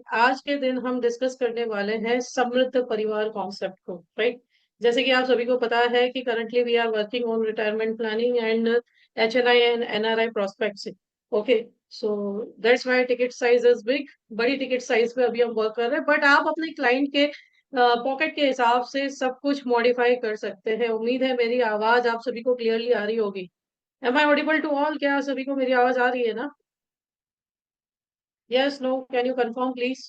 आज के दिन हम डिस्कस करने वाले हैं समृद्ध परिवार कॉन्सेप्ट को, राइट। जैसे कि आप सभी को पता है कि currently we are working on retirement planning and HNI and NRI prospects. Okay, so that's why ticket size is big. बड़ी टिकट साइज पे अभी हम वर्क कर रहे हैं, बट आप अपने क्लाइंट के पॉकेट के हिसाब से सब कुछ मॉडिफाई कर सकते हैं। उम्मीद है मेरी आवाज आप सभी को क्लियरली आ रही होगी। Am I audible to all? क्या सभी को मेरी आवाज आ रही है ना? Yes, no, can you confirm please?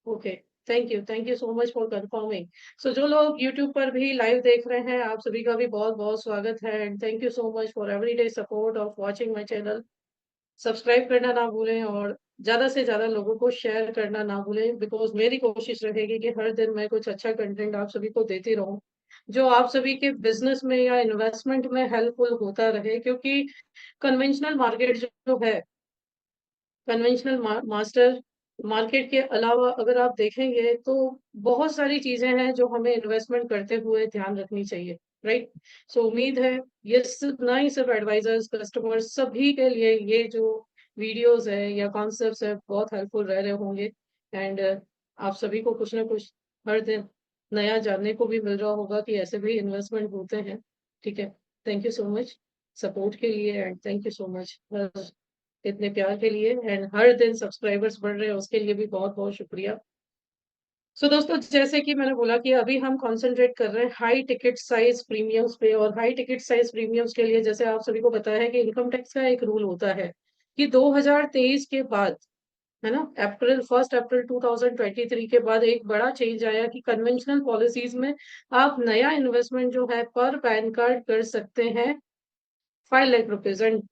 Okay, thank you so much for confirming. So जो लोग यूट्यूब पर भी लाइव देख रहे हैं, आप सभी का भी बहुत बहुत स्वागत है and thank you so much for everyday support of watching my channel. Subscribe करना ना भूलें और ज्यादा से ज्यादा लोगों को शेयर करना ना भूलें, बिकॉज मेरी कोशिश रहेगी कि हर दिन मैं कुछ अच्छा कंटेंट आप सभी को देती रहूं जो आप सभी के बिजनेस में या इन्वेस्टमेंट में हेल्पफुल होता रहे। क्योंकि कन्वेंशनल मार्केट जो है, कन्वेंशनल मास्टर मार्केट के अलावा अगर आप देखेंगे तो बहुत सारी चीजें हैं जो हमें इन्वेस्टमेंट करते हुए ध्यान रखनी चाहिए, राइट। सो उम्मीद है ये सिर्फ ना ही सिर्फ एडवाइजर्स, कस्टमर्स, सभी के लिए ये जो वीडियोस है या कॉन्सेप्ट्स है बहुत हेल्पफुल रह रहे होंगे। एंड आप सभी को कुछ ना कुछ हर दिन नया जानने को भी मिल रहा होगा कि ऐसे भी इन्वेस्टमेंट होते हैं। ठीक है, thank you so much support के लिए and thank you so much इतने प्यार के लिए एंड हर दिन सब्सक्राइबर्स बढ़ रहे हैं उसके लिए भी बहुत बहुत शुक्रिया। सो दोस्तों, जैसे कि मैंने बोला कि अभी हम कंसंट्रेट कर रहे हैं हाई टिकट साइज प्रीमियम्स पे। और हाई टिकट साइज प्रीमियम्स के लिए जैसे आप सभी को पता है कि इनकम टैक्स का एक रूल होता है कि 2023 के बाद, है ना, अप्रैल 2023 के बाद एक बड़ा चेंज आया कि कन्वेंशनल पॉलिसीज में आप नया इन्वेस्टमेंट जो है पर पैन कार्ड कर सकते हैं 5 lakh rupees. And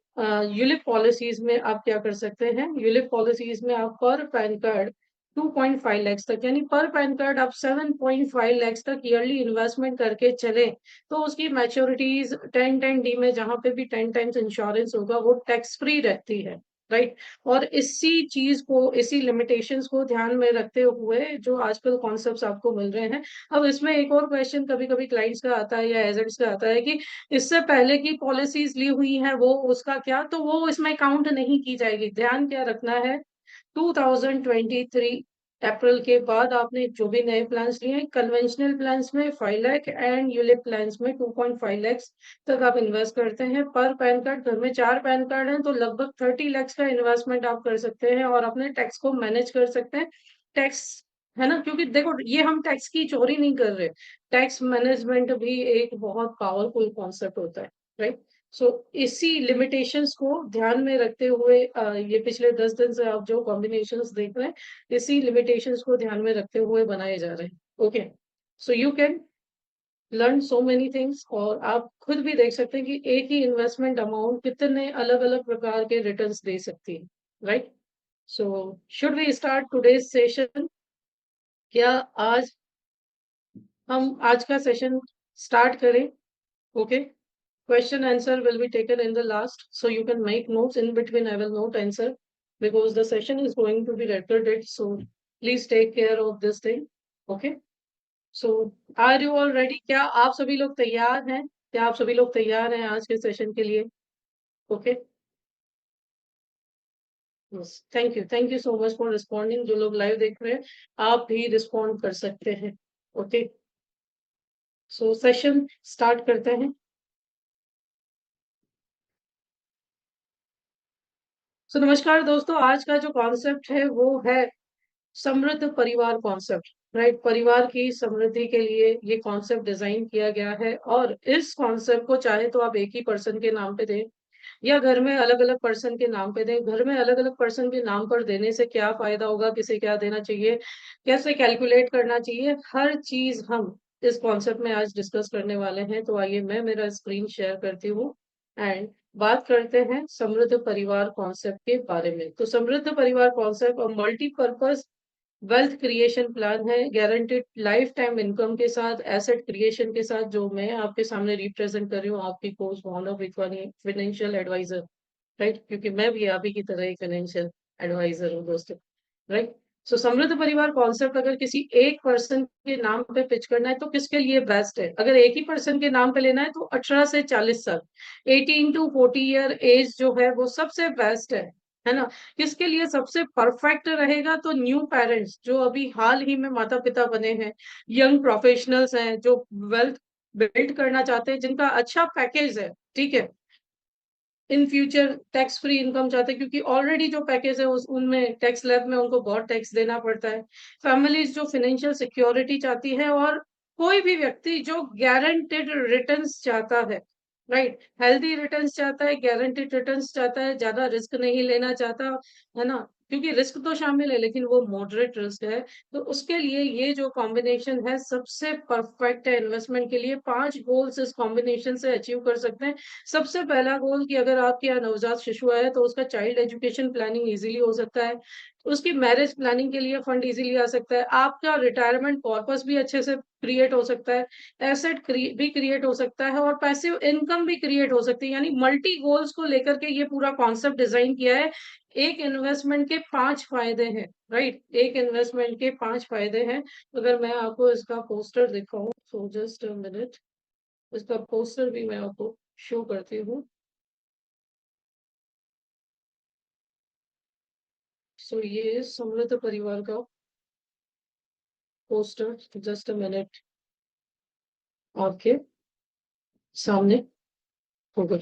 ULIP policies में आप क्या कर सकते हैं, यूलिप पॉलिसीज में आप पर पैन कार्ड 2.5 लाख तक, यानी पर पैन कार्ड आप 7.5 लाख तक ईयरली इन्वेस्टमेंट करके चले तो उसकी मैच्योरिटीज 1010D में जहां पे भी 10 टाइम्स इंश्योरेंस होगा वो टैक्स फ्री रहती है, राइट। और इसी चीज को, इसी लिमिटेशंस को ध्यान में रखते हुए जो आजकल कॉन्सेप्ट्स आपको मिल रहे हैं। अब इसमें एक और क्वेश्चन कभी कभी क्लाइंट्स का आता है या एजेंट्स का आता है कि इससे पहले की पॉलिसीज ली हुई है वो उसका क्या, तो वो इसमें काउंट नहीं की जाएगी। ध्यान क्या रखना है, 2023 अप्रैल के बाद आपने जो भी नए प्लान्स लिए हैं, कन्वेंशनल प्लान्स में 5 लाख एंड यूलिप प्लान्स में 2.5 लाख तक आप इन्वेस्ट करते हैं पर पैन कार्ड। घर में 4 पैन कार्ड हैं तो लगभग 30 लाख का इन्वेस्टमेंट आप कर सकते हैं और अपने टैक्स को मैनेज कर सकते हैं। टैक्स, है ना, क्योंकि देखो ये हम टैक्स की चोरी नहीं कर रहे। टैक्स मैनेजमेंट भी एक बहुत पावरफुल कॉन्सेप्ट होता है, राइट। सो इसी लिमिटेशंस को ध्यान में रखते हुए ये पिछले 10 दिन से आप जो कॉम्बिनेशंस देख रहे हैं, इसी लिमिटेशंस को ध्यान में रखते हुए बनाए जा रहे हैं। Okay, so you can learn so many things और आप खुद भी देख सकते हैं कि एक ही इन्वेस्टमेंट अमाउंट कितने अलग अलग प्रकार के रिटर्न्स दे सकती है, right. So should we start today's session? क्या आज हम आज का सेशन स्टार्ट करें? Okay, question answer will be taken in the last, so you can make notes in between. I will not answer because the session is going to be recorded, so please take care of this thing. Okay, so are you all ready? क्या आप सभी लोग तैयार हैं? क्या आप सभी लोग तैयार हैं आज के सेशन के लिए? Okay, yes, thank you so much for responding. जो लोग लाइव देख रहे हैं आप भी रिस्पॉन्ड कर सकते हैं। ओके, सो सेशन स्टार्ट करते हैं। सो नमस्कार दोस्तों, आज का जो कॉन्सेप्ट है वो है समृद्ध परिवार कॉन्सेप्ट, राइट। परिवार की समृद्धि के लिए ये कॉन्सेप्ट डिजाइन किया गया है और इस कॉन्सेप्ट को चाहे तो आप एक ही पर्सन के नाम पे दें या घर में अलग अलग पर्सन के नाम पे दें। घर में अलग अलग पर्सन के नाम पर देने से क्या फायदा होगा, किसे क्या देना चाहिए, कैसे कैलकुलेट करना चाहिए, हर चीज हम इस कॉन्सेप्ट में आज डिस्कस करने वाले हैं। तो आइए मैं मेरा स्क्रीन शेयर करती हूँ एंड बात करते हैं समृद्ध परिवार कॉन्सेप्ट के बारे में। तो समृद्ध परिवार कॉन्सेप्ट और मल्टीपर्पज वेल्थ क्रिएशन प्लान है, गारंटेड लाइफ टाइम इनकम के साथ, एसेट क्रिएशन के साथ, जो मैं आपके सामने रिप्रेजेंट कर रही हूँ, आपकी कोच भावना विद्वानी, फाइनेंशियल एडवाइजर, राइट। क्योंकि मैं भी आप ही की तरह ही फाइनेंशियल एडवाइजर हूँ दोस्तों, राइट। सो समृद्ध परिवार कॉन्सेप्ट अगर किसी एक पर्सन के नाम पे पिच करना है तो किसके लिए बेस्ट है? अगर एक ही पर्सन के नाम पे लेना है तो 18 से 40 साल, 18 to 40 ईयर एज जो है वो सबसे बेस्ट है। है ना? किसके लिए सबसे परफेक्ट रहेगा? तो न्यू पेरेंट्स जो अभी हाल ही में माता-पिता बने हैं, यंग प्रोफेशनल्स हैं, जो वेल्थ बिल्ड करना चाहते हैं, जिनका अच्छा पैकेज है, ठीक है? In future tax free income चाहते हैं, क्योंकि ऑलरेडी जो पैकेज है उस उनमें टैक्स स्लैब में उनको बहुत टैक्स देना पड़ता है। फैमिलीज़ जो फाइनेंशियल सिक्योरिटी चाहती है, और कोई भी व्यक्ति जो गारंटीड रिटर्न्स चाहता है, राइट? हेल्दी रिटर्न्स चाहता है, गारंटीड रिटर्न्स चाहता है, ज़्यादा रिस्क नहीं लेना चाहता, है ना? क्योंकि रिस्क तो शामिल है, लेकिन वो मॉडरेट रिस्क है। तो उसके लिए ये जो कॉम्बिनेशन है सबसे परफेक्ट है इन्वेस्टमेंट के लिए। 5 गोल्स इस कॉम्बिनेशन से अचीव कर सकते हैं। सबसे पहला गोल कि अगर आपके यहाँ नवजात शिशु है तो उसका चाइल्ड एजुकेशन प्लानिंग इजीली हो सकता है। उसकी मैरिज प्लानिंग के लिए फंड इजीली आ सकता है। आपका रिटायरमेंट कॉर्पस भी अच्छे से क्रिएट हो सकता है। एसेट भी क्रिएट हो सकता है, और पैसिव इनकम भी क्रिएट हो सकती है। यानी मल्टी गोल्स को लेकर के ये पूरा कॉन्सेप्ट डिजाइन किया है। एक इन्वेस्टमेंट के 5 फायदे हैं, राइट? एक इन्वेस्टमेंट के 5 फायदे हैं। अगर मैं आपको इसका पोस्टर दिखाऊं, सो जस्ट अ मिनट, इसका पोस्टर भी मैं आपको शो करती हूँ। सो ये समृद्ध परिवार का पोस्टर, जस्ट अ मिनट, आपके सामने होगा।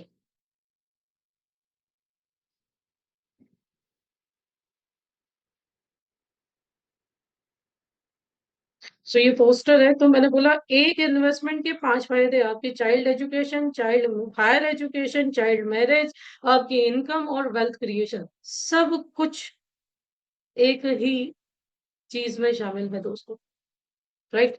सो ये पोस्टर है, तो मैंने बोला एक इन्वेस्टमेंट के 5 फायदे, आपकी child education, child higher education, child marriage, आपकी इनकम और वेल्थ क्रिएशन, सब कुछ एक ही चीज में शामिल है दोस्तों, राइट?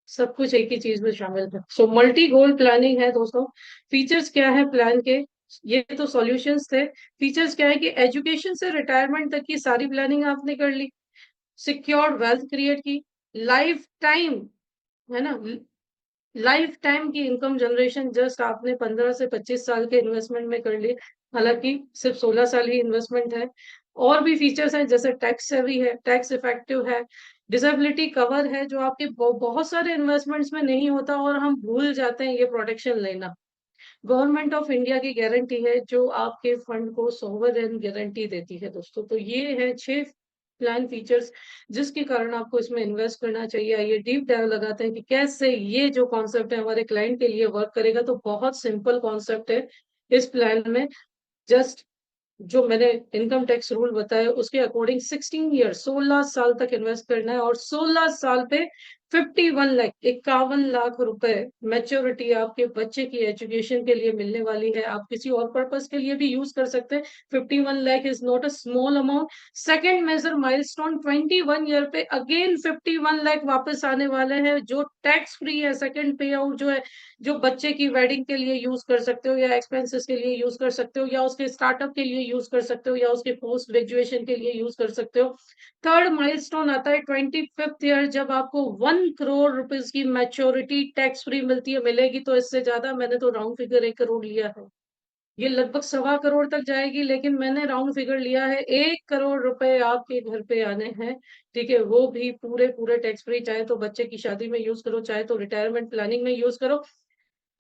सब कुछ एक ही चीज में शामिल है। सो मल्टी गोल प्लानिंग है दोस्तों। फीचर्स क्या है प्लान के? ये तो सॉल्यूशंस थे। फीचर्स क्या है कि एजुकेशन से रिटायरमेंट तक की सारी प्लानिंग आपने कर ली, सिक्योर वेल्थ क्रिएट की, लाइफ टाइम, है ना, लाइफ टाइम की इनकम जनरेशन जस्ट आपने 15 से 25 साल के इन्वेस्टमेंट में कर ली। हालांकि सिर्फ 16 साल ही इन्वेस्टमेंट है। और भी फीचर्स हैं, जैसे टैक्स सेवी है, टैक्स इफेक्टिव है, डिसेबिलिटी कवर है, जो आपके बहुत सारे इन्वेस्टमेंट्स में नहीं होता और हम भूल जाते हैं ये प्रोटेक्शन लेना। गवर्नमेंट ऑफ इंडिया की गारंटी है, जो आपके फंड को सोवरेन गारंटी देती है दोस्तों। तो ये है 6 प्लान फीचर्स जिसके कारण आपको इसमें इन्वेस्ट करना चाहिए। ये डीप डाइव लगाते हैं कि कैसे ये जो कॉन्सेप्ट है हमारे क्लाइंट के लिए वर्क करेगा। तो बहुत सिंपल कॉन्सेप्ट है इस प्लान में। जस्ट जो मैंने इनकम टैक्स रूल बताया उसके अकॉर्डिंग 16 ईयर, 16 साल तक इन्वेस्ट करना है, और 16 साल पे 51 लाख, 51 लाख रुपए मैच्योरिटी आपके बच्चे की एजुकेशन के लिए मिलने वाली है। आप किसी और पर्पस के लिए भी यूज कर सकते हैं। 51 lakh is not a small amount. Second major milestone, 21 year पे अगेन 51 लाख वापस आने वाले हैं, जो टैक्स फ्री है। सेकेंड पे आउट जो है, जो बच्चे की वेडिंग के लिए यूज कर सकते हो, या एक्सपेंसेस के लिए यूज कर सकते हो, या उसके स्टार्टअप के लिए यूज कर सकते हो, या उसके पोस्ट ग्रेजुएशन के लिए यूज कर सकते हो। थर्ड माइलस्टोन आता है 25th ईयर, जब आपको 1 करोड़ रुपीज की मैच्योरिटी टैक्स फ्री मिलती है। मिलेगी तो इससे ज्यादा, मैंने तो राउंड फिगर 1 करोड़ लिया है। ये लगभग 1.25 करोड़ तक जाएगी, लेकिन मैंने राउंड फिगर लिया है। 1 करोड़ रुपए आपके घर पे आने हैं, ठीक है? वो भी पूरे पूरे टैक्स फ्री। चाहे तो बच्चे की शादी में यूज करो, चाहे तो रिटायरमेंट प्लानिंग में यूज करो,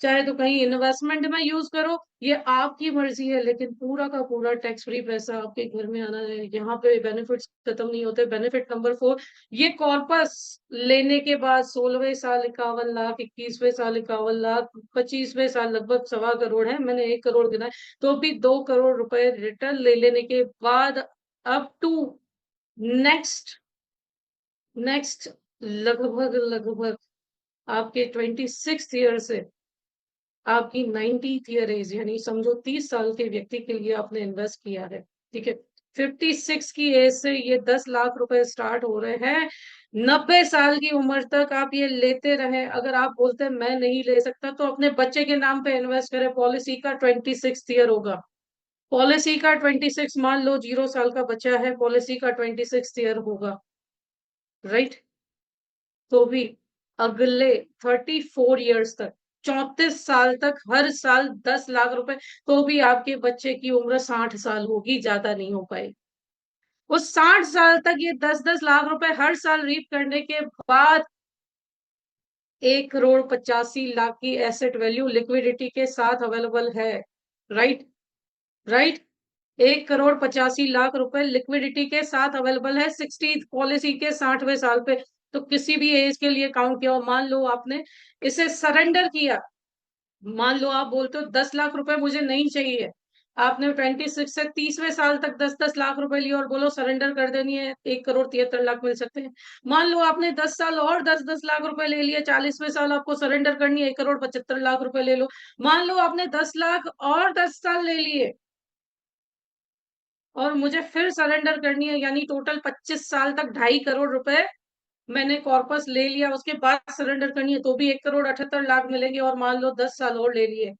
चाहे तो कहीं इन्वेस्टमेंट में यूज करो, ये आपकी मर्जी है। लेकिन पूरा का पूरा टैक्स फ्री पैसा आपके घर में आना है। यहाँ पे बेनिफिट्स खत्म नहीं होते। बेनिफिट नंबर 4, ये कॉर्पस लेने के बाद 16वें साल 51 लाख, 21वें साल 51 लाख, 25वें साल लगभग 1.25 करोड़ है, मैंने 1 करोड़ गिना है। तो भी 2 करोड़ रुपए रिटर्न ले लेने के बाद, अप टू नेक्स्ट नेक्स्ट लगभग लगभग आपके 26 ईयर से आपकी 90th ईयर एज, यानी समझो 30 साल के व्यक्ति के लिए आपने इन्वेस्ट किया है, ठीक है? 56 की एज से ये 10 लाख रुपए स्टार्ट हो रहे हैं। 90 साल की उम्र तक आप ये लेते रहे। अगर आप बोलते हैं मैं नहीं ले सकता, तो अपने बच्चे के नाम पे इन्वेस्ट करें। पॉलिसी का 26th ईयर होगा। पॉलिसी का 26, मान लो 0 साल का बच्चा है, पॉलिसी का 26th ईयर होगा, राइट? तो भी अगले 34 ईयर्स तक, 34 साल तक हर साल 10 लाख रुपए, तो भी आपके बच्चे की उम्र 60 साल होगी, ज्यादा नहीं हो पाएगी। उस 60 साल तक ये 10-10 लाख रुपए हर साल रीप करने के बाद 1 करोड़ 85 लाख की एसेट वैल्यू लिक्विडिटी के साथ अवेलेबल है, राइट? राइट? 1,85 लाख रुपए लिक्विडिटी के साथ अवेलेबल है 60 पॉलिसी के 60वें साल पे। तो किसी भी एज के लिए काउंट किया हो, मान लो आपने इसे सरेंडर किया, मान लो आप बोलते हो 10 लाख रुपए मुझे नहीं चाहिए, आपने 26 से 30वें साल तक 10-10 लाख रुपए लिए और बोलो सरेंडर कर देनी है, 1,73 लाख मिल सकते हैं। मान लो आपने 10 साल और 10-10 लाख रुपए ले लिए, 40वें साल आपको सरेंडर करनी है, 1,75 लाख रुपए ले लो। मान लो आपने 10 लाख और 10 साल ले लिए और मुझे फिर सरेंडर करनी है, यानी टोटल 25 साल तक 2.5 करोड़ रुपए मैंने कॉर्पस ले लिया, उसके बाद सरेंडर करनी है तो भी 1,78 लाख मिलेंगे, और मान लो 10 साल और ले लिए,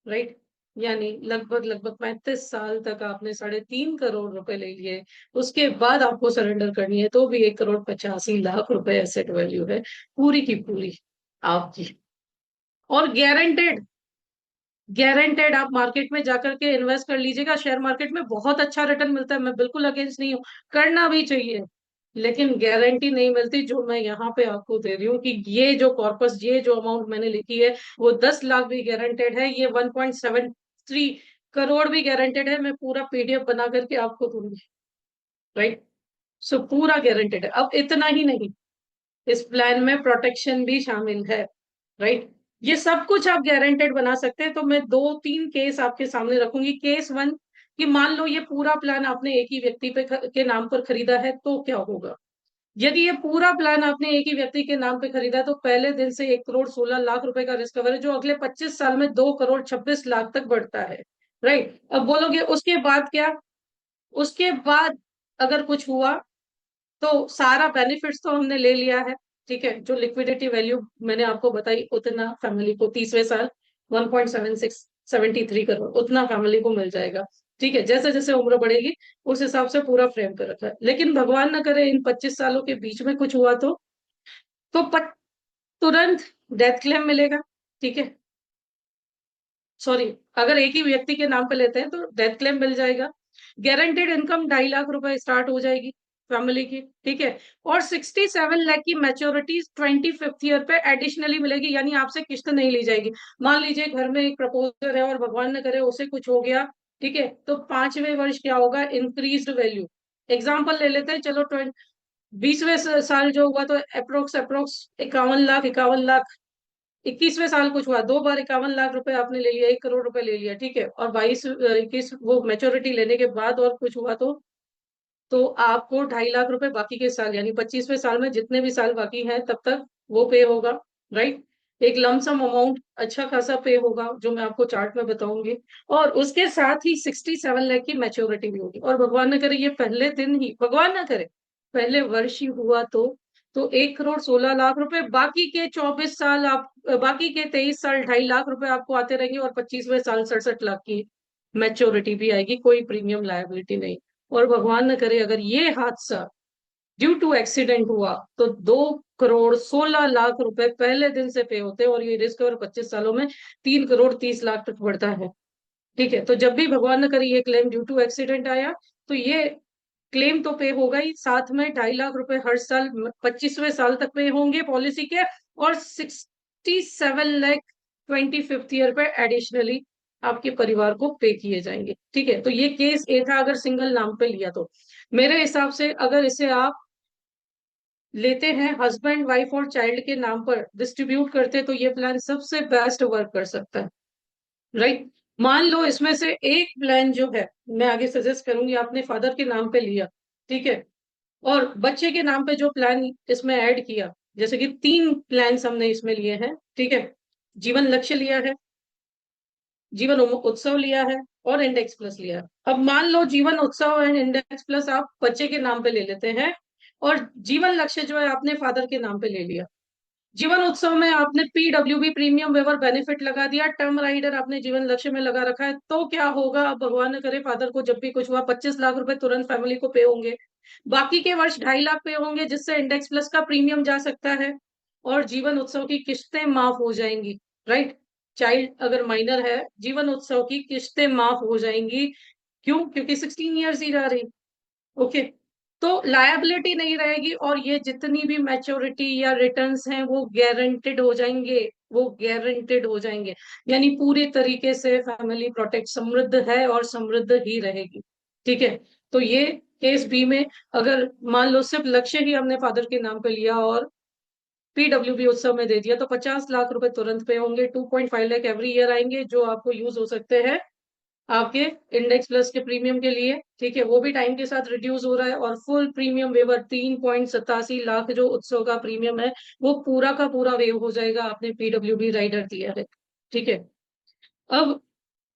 राइट। यानी लगभग लगभग 35 साल तक आपने 3.5 करोड़ रुपए ले लिए, उसके बाद आपको सरेंडर करनी है तो भी 1,85 लाख रुपए एसेट वैल्यू है पूरी की पूरी आपकी। और गारंटेड, गारंटेड आप मार्केट में जाकर के इन्वेस्ट कर लीजिएगा, शेयर मार्केट में बहुत अच्छा रिटर्न मिलता है, मैं बिल्कुल अगेंस्ट नहीं हूँ, करना भी चाहिए, लेकिन गारंटी नहीं मिलती जो मैं यहाँ पे आपको दे रही हूँ कि ये जो कॉर्पस, ये जो अमाउंट मैंने लिखी है वो 10 लाख भी गारंटेड है, ये 1.73 करोड़ भी गारंटेड है, मैं पूरा पीडीएफ बना करके आपको दूंगी, राइट। सो पूरा गारंटेड है। अब इतना ही नहीं, इस प्लान में प्रोटेक्शन भी शामिल है, राइट। ये सब कुछ आप गारंटेड बना सकते हैं, तो मैं 2-3 केस आपके सामने रखूंगी। केस वन, कि मान लो ये पूरा प्लान आपने एक ही व्यक्ति पे के नाम पर खरीदा है तो क्या होगा। यदि ये पूरा प्लान आपने एक ही व्यक्ति के नाम पे खरीदा तो पहले दिन से 1,16 लाख रुपए का रिस्क कवर है, जो अगले 25 साल में 2,26 लाख तक बढ़ता है, राइट। अब बोलोगे उसके बाद क्या, उसके बाद अगर कुछ हुआ तो सारा बेनिफिट्स तो हमने ले लिया है, ठीक है, जो लिक्विडिटी वैल्यू मैंने आपको बताई उतना फैमिली को 30वें साल 1.73 करोड़ उतना फैमिली को मिल जाएगा, ठीक है। जैसे जैसे उम्र बढ़ेगी उस हिसाब से पूरा फ्रेम कर रखा है, लेकिन भगवान ना करे इन 25 सालों के बीच में कुछ हुआ तो तुरंत डेथ क्लेम मिलेगा, ठीक है। सॉरी, अगर एक ही व्यक्ति के नाम पे लेते हैं तो डेथ क्लेम मिल जाएगा। गारंटेड इनकम 2.5 लाख रुपए स्टार्ट हो जाएगी फैमिली की, ठीक है। और 67 लाख की मैच्योरिटी 25th ईयर पे एडिशनली मिलेगी, यानी आपसे किस्त नहीं ली जाएगी। मान लीजिए घर में एक प्रपोजर है और भगवान न करे उसे कुछ हो गया, ठीक है, तो 5वें वर्ष क्या होगा, इंक्रीज्ड वैल्यू। एग्जाम्पल ले लेते हैं, चलो 20वें साल जो हुआ तो अप्रोक्स अप्रोक्स 51 लाख 21वें साल कुछ हुआ, 2 बार 51 लाख रुपए आपने ले लिया, 1 करोड़ रुपए ले लिया, ठीक है, और 22 21 वो मेच्योरिटी लेने के बाद और कुछ हुआ तो आपको 2.5 लाख रुपए बाकी के साल, यानी 25वें साल में जितने भी साल बाकी हैं तब तक वो पे होगा, राइट। एक लमसम अमाउंट अच्छा खासा पे होगा जो मैं आपको चार्ट में बताऊंगी, और उसके साथ ही 67 लाख की मैच्योरिटी भी होगी। और भगवान न करे ये पहले दिन ही, भगवान ना करे पहले वर्ष ही हुआ तो 1,16 लाख रुपए, बाकी के 24 साल आप, बाकी के 23 साल 2.5 लाख रुपए आपको आते रहेंगे, और 25वें साल 67 लाख की मैच्योरिटी भी आएगी, कोई प्रीमियम लायबिलिटी नहीं। और भगवान न करे अगर ये हादसा ड्यू टू एक्सीडेंट हुआ तो 2,16 लाख रुपए पहले दिन से पे होते हैं, और ये रिस्क कवर 25 सालों में 3,30 लाख तक बढ़ता है, ठीक है। तो जब भी भगवान न करे ये क्लेम ड्यू टू एक्सीडेंट आया तो ये क्लेम तो पे होगा ही, साथ में 2.5 लाख रुपए हर साल 25वें साल तक पे होंगे पॉलिसी के, और 67 लाख 25th ईयर पे एडिशनली आपके परिवार को पे किए जाएंगे, ठीक है। तो ये केस ए था अगर सिंगल नाम पे लिया तो। मेरे हिसाब से अगर इसे आप लेते हैं हस्बैंड वाइफ और चाइल्ड के नाम पर डिस्ट्रीब्यूट करते तो ये प्लान सबसे बेस्ट वर्क कर सकता है, राइट। मान लो इसमें से एक प्लान जो है मैं आगे सजेस्ट करूंगी, आपने फादर के नाम पे लिया, ठीक है, और बच्चे के नाम पे जो प्लान इसमें ऐड किया, जैसे कि 3 प्लान हमने इसमें लिए हैं, ठीक है। जीवन लक्ष्य लिया है, जीवन उत्सव लिया है, और इंडेक्स प्लस लिया है। अब मान लो जीवन उत्सव एंड इंडेक्स प्लस आप बच्चे के नाम पे ले लेते हैं, और जीवन लक्ष्य जो है आपने फादर के नाम पे ले लिया। जीवन उत्सव में आपने पीडब्ल्यूबी प्रीमियम वेवर बेनिफिट लगा दिया, टर्म राइडर आपने जीवन लक्ष्य में लगा रखा है, तो क्या होगा, अब भगवान न करे फादर को जब भी कुछ हुआ 25 लाख रुपए तुरंत फैमिली को पे होंगे, बाकी के वर्ष 2.5 लाख पे होंगे जिससे इंडेक्स प्लस का प्रीमियम जा सकता है, और जीवन उत्सव की किस्तें माफ हो जाएंगी, राइट। चाइल्ड अगर माइनर है, जीवन उत्सव की किस्तें माफ हो जाएंगी, क्यों, क्योंकि 16 ईयर्स ही जा रही, ओके। तो लायबिलिटी नहीं रहेगी, और ये जितनी भी मैच्योरिटी या रिटर्न्स हैं वो गारंटेड हो जाएंगे, वो गारंटेड हो जाएंगे, यानी पूरी तरीके से फैमिली प्रोटेक्ट समृद्ध है और समृद्ध ही रहेगी। ठीक है। तो ये केस बी में, अगर मान लो सिर्फ लक्ष्य ही हमने फादर के नाम पे लिया और पीडब्ल्यूबी उत्सव में दे दिया, तो 50 लाख रुपए तुरंत पे होंगे। 2.5 लाख एवरी ईयर आएंगे, जो आपको यूज हो सकते हैं आपके इंडेक्स प्लस के प्रीमियम के लिए। ठीक है, वो भी टाइम के साथ रिड्यूस हो रहा है। और फुल प्रीमियम वेवर 3.87 लाख जो उत्सव का प्रीमियम है, वो पूरा का पूरा वेव हो जाएगा, आपने पीडब्ल्यूबी राइडर दिया है। ठीक है। अब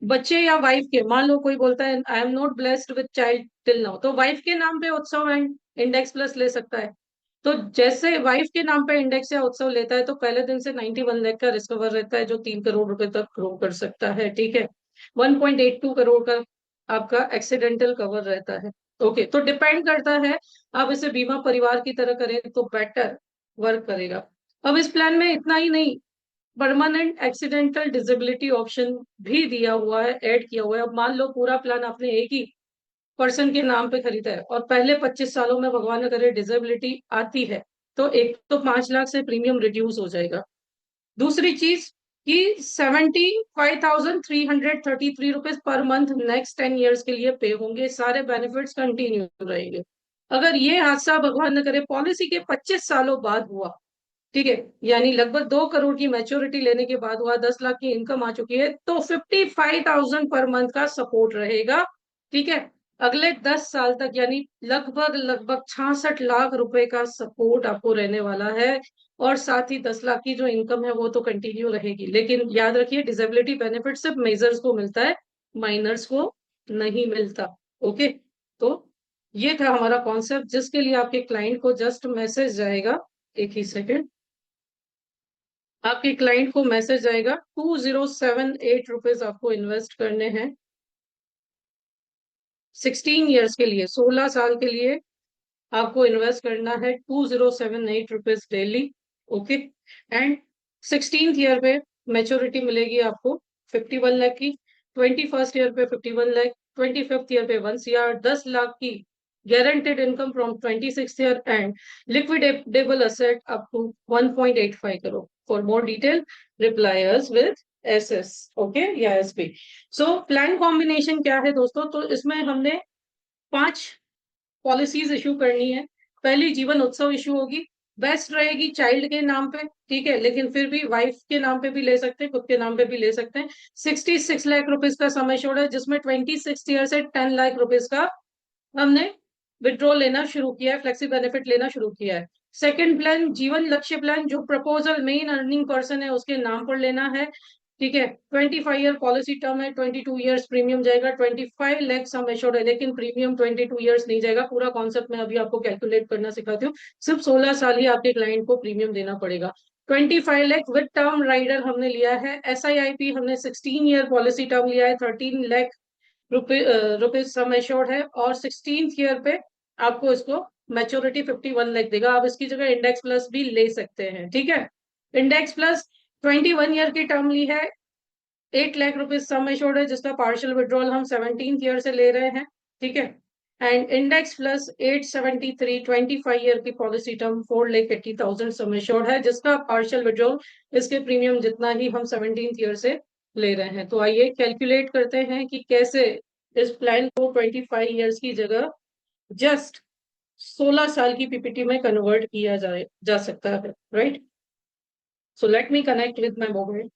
बच्चे या वाइफ के, मान लो कोई बोलता है I am not blessed with child till now, तो वाइफ के नाम पे उत्सव एंड इंडेक्स प्लस ले सकता है। तो जैसे वाइफ के नाम पे इंडेक्स या उत्सव लेता है, तो पहले दिन से 91 लाख का रिस्क कवर रहता है, जो 3 करोड़ रुपए तक ग्रो कर सकता है। ठीक है। 1.82 करोड़ का आपका एक्सीडेंटल कवर रहता है। ओके, तो डिपेंड करता है, आप इसे बीमा परिवार की तरह करें तो बेटर वर्क करेगा। अब इस प्लान में इतना ही नहीं, परमानेंट एक्सीडेंटल डिसेबिलिटी ऑप्शन भी दिया हुआ है, ऐड किया हुआ है। अब मान लो पूरा प्लान आपने एक ही पर्सन के नाम पे खरीदा है और पहले 25 सालों में भगवान न करे डिसेबिलिटी आती है, तो एक तो 5 लाख से प्रीमियम रिड्यूस हो जाएगा। दूसरी चीज कि 75,333 rupees per month next 10 years के लिए पे होंगे, सारे बेनिफिट्स कंटिन्यू रहेंगे। अगर ये हादसा भगवान न करे पॉलिसी के 25 सालों बाद हुआ, ठीक है, यानी लगभग 2 करोड़ की मैच्योरिटी लेने के बाद हुआ, 10 लाख की इनकम आ चुकी है, तो 55,000 पर मंथ का सपोर्ट रहेगा। ठीक है। अगले 10 साल तक, यानी लगभग लगभग 66 लाख रुपए का सपोर्ट आपको रहने वाला है। और साथ ही 10 लाख की जो इनकम है वो तो कंटिन्यू रहेगी, लेकिन याद रखिए डिसेबिलिटी बेनिफिट सिर्फ मेजर्स को मिलता है, माइनर्स को नहीं मिलता। ओके। तो ये था हमारा कॉन्सेप्ट, जिसके लिए आपके क्लाइंट को जस्ट मैसेज जाएगा, एक ही सेकेंड, आपके क्लाइंट को मैसेज आएगा, 2078 रुपीज आपको इन्वेस्ट करने हैं 16 ईयर्स के लिए, 16 साल के लिए आपको इन्वेस्ट करना है 2078 rupees daily. Okay. And 16th year पे मेच्योरिटी मिलेगी आपको 51 लाख की, 21st ईयर पे 51 लाख, 25th ईयर पे 1 CR, 10 लाख की guaranteed income from 26th year, and liquidable asset up to 1.85 crore. For more detail, reply us with SS, okay, या SP। So plan combination क्या है दोस्तों, तो इसमें हमने 5 पॉलिसीज इशू करनी है। पहली जीवन उत्सव इशू होगी, बेस्ट रहेगी चाइल्ड के नाम पे, ठीक है, लेकिन फिर भी वाइफ के नाम पे भी ले सकते हैं, खुद के नाम पे भी ले सकते हैं। 66 लाख रुपीज का सम एश्योर्ड है, जिसमें 26 ईयर से 10 लाख रुपीज का हमने विड्रॉल लेना शुरू किया है, फ्लेक्सी बेनिफिट लेना शुरू किया है। सेकंड प्लान जीवन लक्ष्य प्लान, जो प्रपोजल मेन अर्निंग पर्सन है उसके नाम पर लेना है। ठीक है। 25 ईयर पॉलिसी टर्म है, 22 ईयर्स प्रीमियम जाएगा, 25 लाख सम एश्योर्ड है, लेकिन प्रीमियम 22 ईयर्स नहीं जाएगा। पूरा कॉन्सेप्ट मैं अभी आपको कैलकुलेट करना सिखाती हूँ। सिर्फ 16 साल ही आपके क्लाइंट को प्रीमियम देना पड़ेगा। 25 लाख विद टर्म राइडर हमने लिया है। SIIP हमने 16 ईयर पॉलिसी टर्म लिया है, 13 लाख रुपीज सम एश्योर्ड है। और 16th ईयर पे आपको इसको मैच्योरिटी 51 लाख देगा। आप इसकी जगह इंडेक्स प्लस भी ले सकते हैं। ठीक है। इंडेक्स प्लस 21 ईयर की टर्म ली है, 8 लाख रुपीज सम एश्योर्ड है, जिसका पार्शियल विड्रॉल हम 17th ईयर से ले रहे हैं। ठीक है। एंड इंडेक्स प्लस 873, 25 ईयर की पॉलिसी टर्म 4,80,000 सम एश्योर्ड है, जिसका पार्शियल विड्रॉल इसके प्रीमियम जितना ही हम 17th ईयर से ले रहे हैं। तो आइए कैलकुलेट करते हैं कि कैसे इस प्लान को 25 ईयर्स की जगह जस्ट 16 साल की पीपीटी में कन्वर्ट किया जा सकता है, right. So let me connect with my mobile.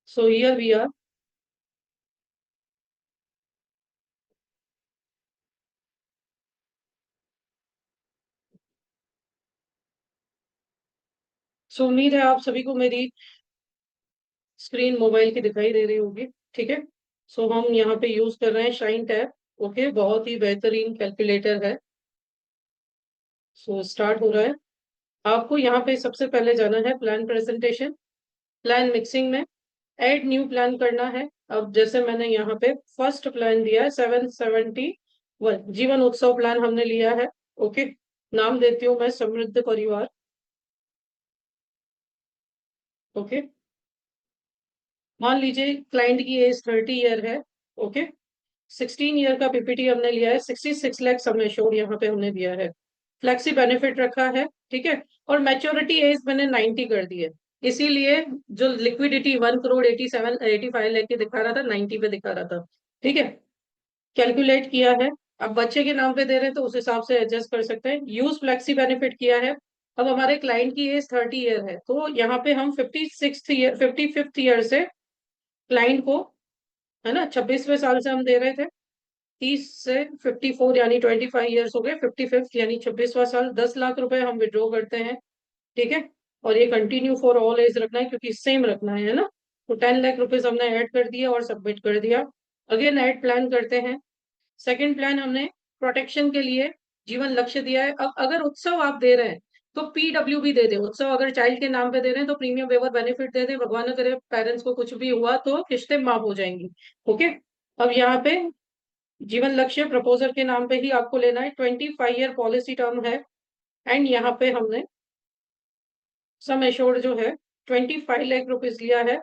So here we are. So उम्मीद है आप सभी को मेरी स्क्रीन मोबाइल की दिखाई दे रही होगी। ठीक है। सो हम यहाँ पे यूज कर रहे हैं शाइन टैब। ओके, बहुत ही बेहतरीन कैलकुलेटर है। सो स्टार्ट हो रहा है। आपको यहाँ पे सबसे पहले जाना है प्लान प्रेजेंटेशन, प्लान मिक्सिंग में ऐड न्यू प्लान करना है। अब जैसे मैंने यहाँ पे फर्स्ट प्लान दिया है 771 जीवन उत्सव प्लान हमने लिया है। ओके। नाम देती हूँ मैं समृद्ध परिवार। ओके। मान लीजिए क्लाइंट की एज 30 ईयर है। ओके। 16 ईयर का पीपीटी हमने लिया है, 66 लाख सम एश्योर्ड यहाँ पे हमने दिया है, फ्लेक्सी बेनिफिट रखा है। ठीक है। और मैच्योरिटी एज मैंने 90 कर दी है, इसीलिए जो लिक्विडिटी 1,87,85 लाख की दिखा रहा था 90 पे दिखा रहा था। ठीक है, कैलकुलेट किया है। अब बच्चे के नाम पे दे रहे हैं तो उस हिसाब से एडजस्ट कर सकते हैं। यूज फ्लेक्सी बेनिफिट किया है। अब हमारे क्लाइंट की एज 30 ईयर है, तो यहाँ पे हम 55th ईयर से क्लाइंट को, है ना, 26वें साल से हम दे रहे थे। 30 से 54 यानी 25 ईयर्स हो गए, 55th यानी 26वां साल, 10 लाख रुपए हम विड्रॉ करते हैं। ठीक है, और ये कंटिन्यू फॉर ऑल एज रखना है क्योंकि सेम रखना है ना। तो 10 लाख रुपीज हमने ऐड कर दिया और सबमिट कर दिया। अगेन ऐड प्लान करते हैं। सेकंड प्लान हमने प्रोटेक्शन के लिए जीवन लक्ष्य दिया है। अब अगर उत्सव आप दे रहे हैं तो पीडब्ल्यू भी दे दे। उत्सव अगर चाइल्ड के नाम पे दे रहे हैं तो प्रीमियम वेवर बेनिफिट दे दे, भगवान न करे पेरेंट्स को कुछ भी हुआ तो किस्तें माफ हो जाएंगी। ओके, अब यहाँ पे जीवन लक्ष्य प्रपोजर के नाम पे ही आपको लेना है। 25 ईयर पॉलिसी टर्म है। एंड यहाँ पे हमने सम एश्योर्ड जो है 25 लाख रुपीज लिया है।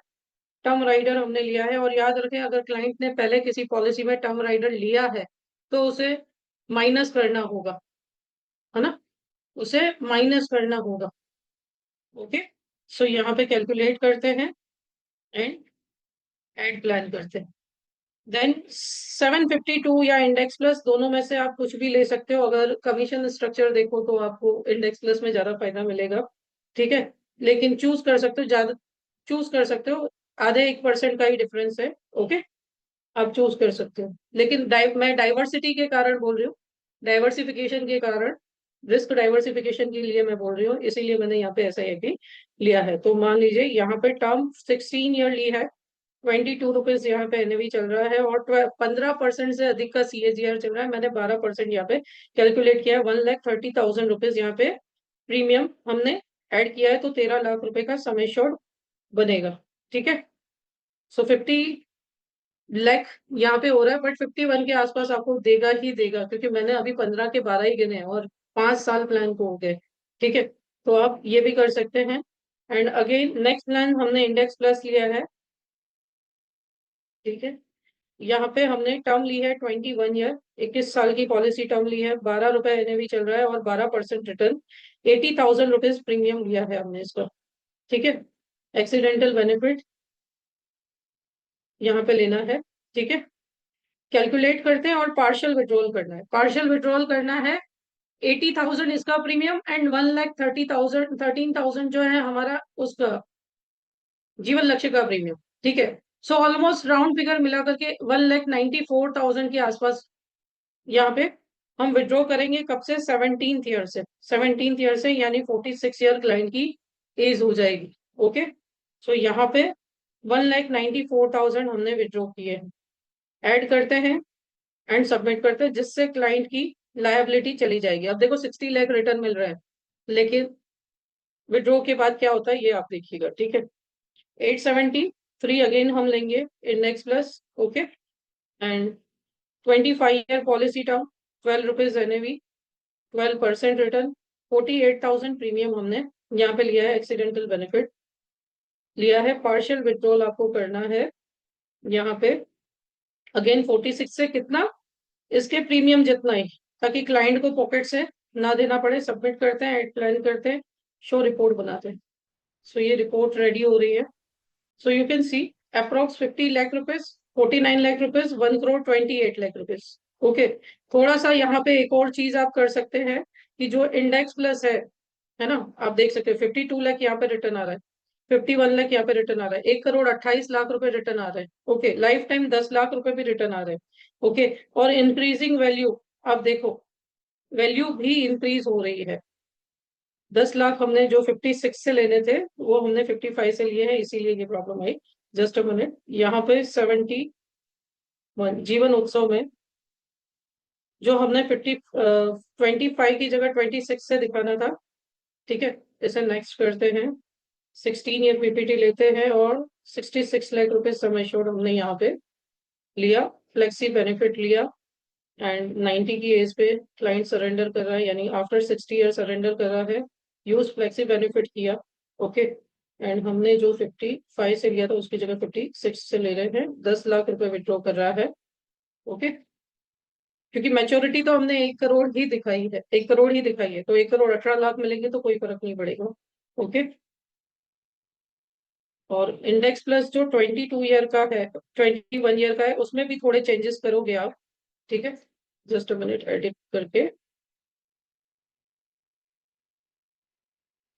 टर्म राइडर हमने लिया है, और याद रखें अगर क्लाइंट ने पहले किसी पॉलिसी में टर्म राइडर लिया है तो उसे माइनस करना होगा, है ना, उसे माइनस करना होगा। ओके, सो यहाँ पे कैलकुलेट करते हैं एंड एड प्लान करते हैं। देन 752 या इंडेक्स प्लस, दोनों में से आप कुछ भी ले सकते हो। अगर कमीशन स्ट्रक्चर देखो तो आपको इंडेक्स प्लस में ज्यादा फायदा मिलेगा। ठीक है, लेकिन चूज कर सकते हो, ज्यादा चूज कर सकते हो, आधे 1% का ही डिफरेंस है। ओके, आप चूज कर सकते हो, लेकिन मैं डाइवर्सिटी के कारण बोल रही हूँ, डाइवर्सिफिकेशन के कारण, रिस्क डाइवर्सिफिकेशन के लिए मैं बोल रही हूँ, इसीलिए मैंने यहाँ पे ऐसा एक लिया है। तो मान लीजिए यहाँ पे टर्म 16 ईयर ली है, 22 रुपीज यहाँ पे एनएवी चल रहा है, और 15% से अधिक का सीएजीआर चल रहा है। मैंने 12% यहाँ पे कैलकुलेट किया है। 1,30,000 रुपीज यहाँ पे प्रीमियम हमने ऐड किया है, तो 13 लाख रुपए का सम एश्योर्ड बनेगा। ठीक है, सो 50 लाख यहाँ पे हो रहा है, बट 51 के आसपास आपको देगा ही देगा, क्योंकि मैंने अभी 15 के 12 ही गिने हैं और 5 साल प्लान को हो गए। ठीक है, तो आप ये भी कर सकते हैं। एंड अगेन नेक्स्ट प्लान हमने इंडेक्स प्लस लिया है। ठीक है, यहाँ पे हमने टर्म ली है 21 ईयर, 21 साल की पॉलिसी टर्म ली है, 12 रुपए एनएवी चल रहा है और 12% रिटर्न, 80,000 रुपीज प्रीमियम लिया है हमने इसका। ठीक है, एक्सीडेंटल बेनिफिट यहाँ पे लेना है। ठीक है, कैलकुलेट करते हैं और पार्शियल विड्रॉल करना है। पार्शियल विड्रॉल करना है 80,000 इसका प्रीमियम एंड 1,30,000 13,000 जो है हमारा उसका जीवन लक्ष्य का प्रीमियम। ठीक है, सो ऑलमोस्ट राउंड फिगर मिला करके 1,94,000 के आसपास यहाँ पे हम विड्रॉ करेंगे। कब से? 17th ईयर से। 17th ईयर से यानी 46 ईयर क्लाइंट की एज हो जाएगी। ओके, सो यहाँ पे 1,94,000 हमने विड्रॉ किए हैं। ऐड करते हैं एंड सबमिट करते हैं, जिससे क्लाइंट की लायबिलिटी चली जाएगी। अब देखो 60 लाख रिटर्न मिल रहा है, लेकिन विड्रॉ के बाद क्या होता है ये आप देखिएगा। ठीक है, 873 अगेन हम लेंगे index plus. Okay, and 25 year policy term, 12 rupees NAV, 12% return, 48,000 premium हमने यहाँ पे लिया है। एक्सीडेंटल बेनिफिट लिया है। पार्शियल विड्रॉल आपको करना है यहाँ पे अगेन 46 से कितना, इसके प्रीमियम जितना ही, ताकि क्लाइंट को पॉकेट से ना देना पड़े। सबमिट करते हैं, एड प्लान करते हैं, शो रिपोर्ट बनाते हैं। सो ये रिपोर्ट रेडी हो रही है। So you can see approx 50 lakh rupees, 49 lakh rupees, 1,28 lakh rupees. Okay, थोड़ा सा यहाँ पे एक और चीज आप कर सकते हैं कि जो इंडेक्स प्लस है ना, आप देख सकते हैं 52 लाख यहाँ पे रिटर्न आ रहा है, 51 लाख यहाँ पे रिटर्न आ रहा है, 1,28 लाख रुपए रिटर्न आ रहे हैं। ओके, लाइफ टाइम 10 लाख रुपए भी रिटर्न आ रहे हैं। ओके, और इंक्रीजिंग वैल्यू, आप देखो वैल्यू भी इंक्रीज हो रही है। 10 लाख हमने जो 56 से लेने थे वो हमने 55 से लिए हैं, इसीलिए ये problem I. Just a minute, यहाँ पे 71 जीवन उत्सव में जो हमने 25 की जगह 26 से दिखाना था। ठीक है, इसे नेक्स्ट करते हैं। 16 ईयर पीपीटी लेते हैं और 66 लाख रुपए सम एश्योर्ड हमने यहाँ पे लिया। फ्लेक्सी बेनिफिट लिया एंड 90 की एज पे क्लाइंट सरेंडर कर रहा है, यानी आफ्टर 60 ईयर सरेंडर कर रहा है। यूज फ्लेक्सी बेनिफिट किया। ओके, एंड हमने जो 55 से लिया था उसकी जगह 56 से ले रहे हैं। 10 लाख रुपए विड्रॉ कर रहा है। ओके, क्योंकि मैच्योरिटी तो हमने 1 करोड़ ही दिखाई है, 1 करोड़ ही दिखाई है, तो 1 करोड़ 18 लाख मिलेंगे तो कोई फर्क नहीं पड़ेगा। ओके। और इंडेक्स प्लस जो 22 ईयर का है, 21 ईयर का है, उसमें भी थोड़े चेंजेस करोगे आप। ठीक है, जस्ट अ मिनट एडिट करके।